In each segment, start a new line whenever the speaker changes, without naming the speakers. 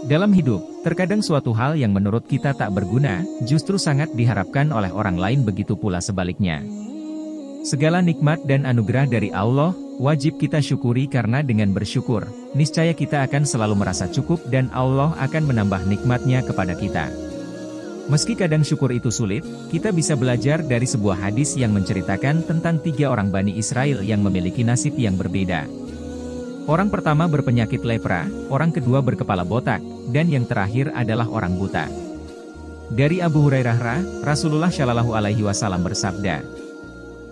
Dalam hidup, terkadang suatu hal yang menurut kita tak berguna, justru sangat diharapkan oleh orang lain, begitu pula sebaliknya. Segala nikmat dan anugerah dari Allah, wajib kita syukuri karena dengan bersyukur, niscaya kita akan selalu merasa cukup dan Allah akan menambah nikmatnya kepada kita. Meski kadang syukur itu sulit, kita bisa belajar dari sebuah hadis yang menceritakan tentang 3 orang Bani Israel yang memiliki nasib yang berbeda. Orang pertama berpenyakit lepra, orang kedua berkepala botak, dan yang terakhir adalah orang buta. Dari Abu Hurairah, Rasulullah Shallallahu Alaihi Wasallam bersabda,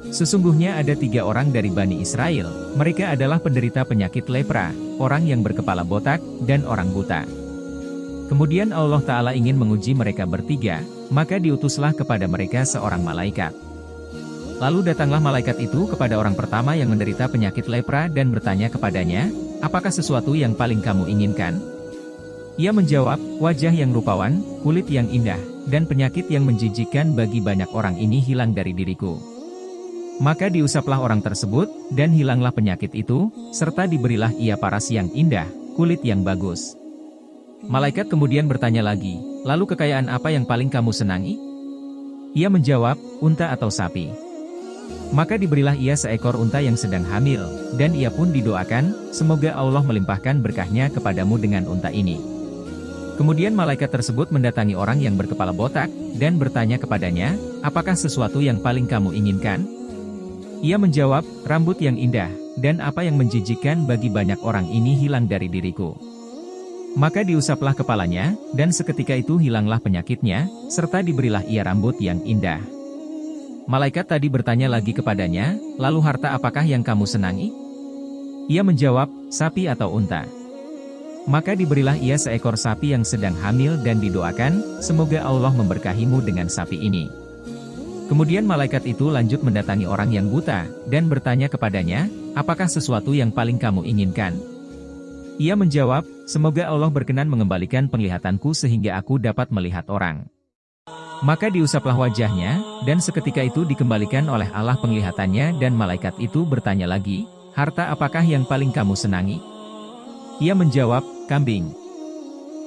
sesungguhnya ada 3 orang dari Bani Israel, mereka adalah penderita penyakit lepra, orang yang berkepala botak, dan orang buta. Kemudian Allah Ta'ala ingin menguji mereka bertiga, maka diutuslah kepada mereka seorang malaikat. Lalu datanglah malaikat itu kepada orang pertama yang menderita penyakit lepra dan bertanya kepadanya, apakah sesuatu yang paling kamu inginkan? Ia menjawab, wajah yang rupawan, kulit yang indah, dan penyakit yang menjijikkan bagi banyak orang ini hilang dari diriku. Maka diusaplah orang tersebut, dan hilanglah penyakit itu, serta diberilah ia paras yang indah, kulit yang bagus. Malaikat kemudian bertanya lagi, lalu kekayaan apa yang paling kamu senangi? Ia menjawab, unta atau sapi. Maka diberilah ia seekor unta yang sedang hamil, dan ia pun didoakan, semoga Allah melimpahkan berkahnya kepadamu dengan unta ini. Kemudian malaikat tersebut mendatangi orang yang berkepala botak, dan bertanya kepadanya, apakah sesuatu yang paling kamu inginkan? Ia menjawab, rambut yang indah, dan apa yang menjijikkan bagi banyak orang ini hilang dari diriku. Maka diusaplah kepalanya, dan seketika itu hilanglah penyakitnya, serta diberilah ia rambut yang indah. Malaikat tadi bertanya lagi kepadanya, lalu harta apakah yang kamu senangi? Ia menjawab, sapi atau unta. Maka diberilah ia seekor sapi yang sedang hamil dan didoakan, semoga Allah memberkahimu dengan sapi ini. Kemudian malaikat itu lanjut mendatangi orang yang buta, dan bertanya kepadanya, apakah sesuatu yang paling kamu inginkan? Ia menjawab, semoga Allah berkenan mengembalikan penglihatanku sehingga aku dapat melihat orang. Maka diusaplah wajahnya, dan seketika itu dikembalikan oleh Allah penglihatannya dan malaikat itu bertanya lagi, harta apakah yang paling kamu senangi? Ia menjawab, kambing.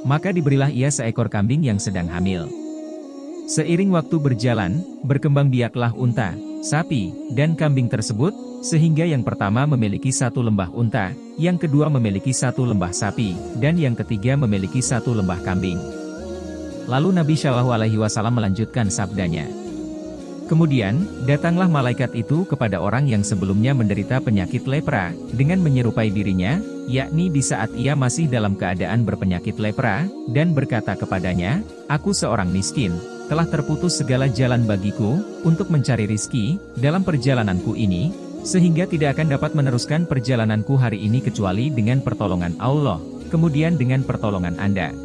Maka diberilah ia seekor kambing yang sedang hamil. Seiring waktu berjalan, berkembang biaklah unta, sapi, dan kambing tersebut, sehingga yang pertama memiliki 1 lembah unta, yang kedua memiliki 1 lembah sapi, dan yang ketiga memiliki 1 lembah kambing. Lalu Nabi Shallallahu Alaihi Wasallam melanjutkan sabdanya. Kemudian, datanglah malaikat itu kepada orang yang sebelumnya menderita penyakit lepra, dengan menyerupai dirinya, yakni di saat ia masih dalam keadaan berpenyakit lepra, dan berkata kepadanya, aku seorang miskin, telah terputus segala jalan bagiku, untuk mencari rizki, dalam perjalananku ini, sehingga tidak akan dapat meneruskan perjalananku hari ini kecuali dengan pertolongan Allah, kemudian dengan pertolongan Anda.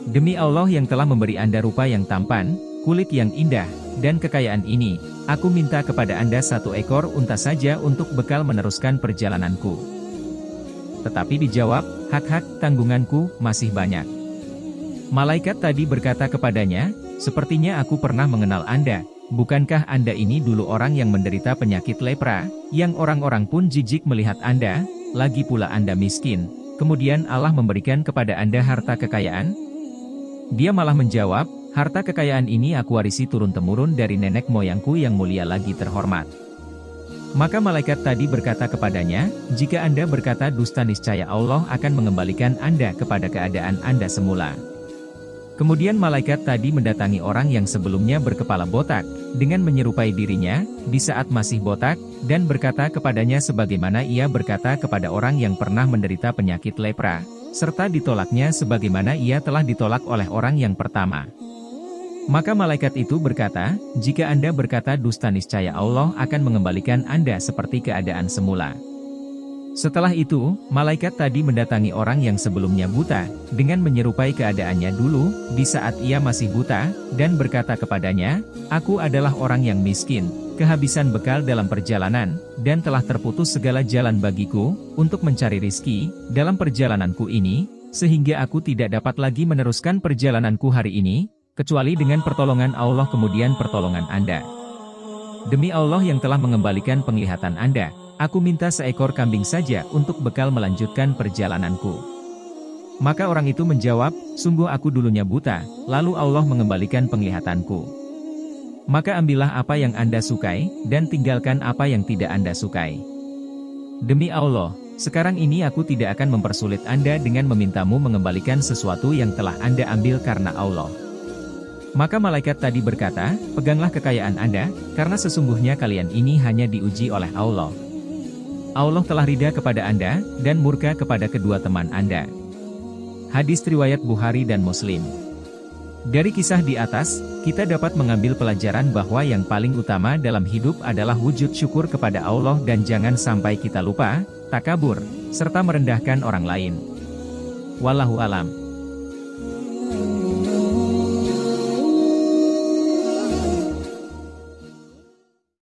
Demi Allah yang telah memberi Anda rupa yang tampan, kulit yang indah, dan kekayaan ini, aku minta kepada Anda 1 ekor unta saja untuk bekal meneruskan perjalananku. Tetapi dijawab, hak-hak tanggunganku masih banyak. Malaikat tadi berkata kepadanya, sepertinya aku pernah mengenal Anda, bukankah Anda ini dulu orang yang menderita penyakit lepra, yang orang-orang pun jijik melihat Anda, lagi pula Anda miskin, kemudian Allah memberikan kepada Anda harta kekayaan? Dia malah menjawab, harta kekayaan ini aku warisi turun-temurun dari nenek moyangku yang mulia lagi terhormat. Maka malaikat tadi berkata kepadanya, jika Anda berkata dusta niscaya Allah akan mengembalikan Anda kepada keadaan Anda semula. Kemudian malaikat tadi mendatangi orang yang sebelumnya berkepala botak, dengan menyerupai dirinya, di saat masih botak, dan berkata kepadanya sebagaimana ia berkata kepada orang yang pernah menderita penyakit lepra, serta ditolaknya sebagaimana ia telah ditolak oleh orang yang pertama. Maka malaikat itu berkata, jika Anda berkata dusta niscaya Allah akan mengembalikan Anda seperti keadaan semula. Setelah itu, malaikat tadi mendatangi orang yang sebelumnya buta, dengan menyerupai keadaannya dulu, di saat ia masih buta, dan berkata kepadanya, aku adalah orang yang miskin, kehabisan bekal dalam perjalanan, dan telah terputus segala jalan bagiku, untuk mencari rizki, dalam perjalananku ini, sehingga aku tidak dapat lagi meneruskan perjalananku hari ini, kecuali dengan pertolongan Allah kemudian pertolongan Anda. Demi Allah yang telah mengembalikan penglihatan Anda, aku minta seekor kambing saja untuk bekal melanjutkan perjalananku. Maka orang itu menjawab, sungguh aku dulunya buta, lalu Allah mengembalikan penglihatanku. Maka ambillah apa yang Anda sukai, dan tinggalkan apa yang tidak Anda sukai. Demi Allah, sekarang ini aku tidak akan mempersulit Anda dengan memintamu mengembalikan sesuatu yang telah Anda ambil karena Allah. Maka malaikat tadi berkata, peganglah kekayaan Anda, karena sesungguhnya kalian ini hanya diuji oleh Allah. Allah telah ridha kepada Anda, dan murka kepada kedua teman Anda. Hadis riwayat Bukhari dan Muslim. Dari kisah di atas, kita dapat mengambil pelajaran bahwa yang paling utama dalam hidup adalah wujud syukur kepada Allah dan jangan sampai kita lupa, takabur, serta merendahkan orang lain. Wallahu alam.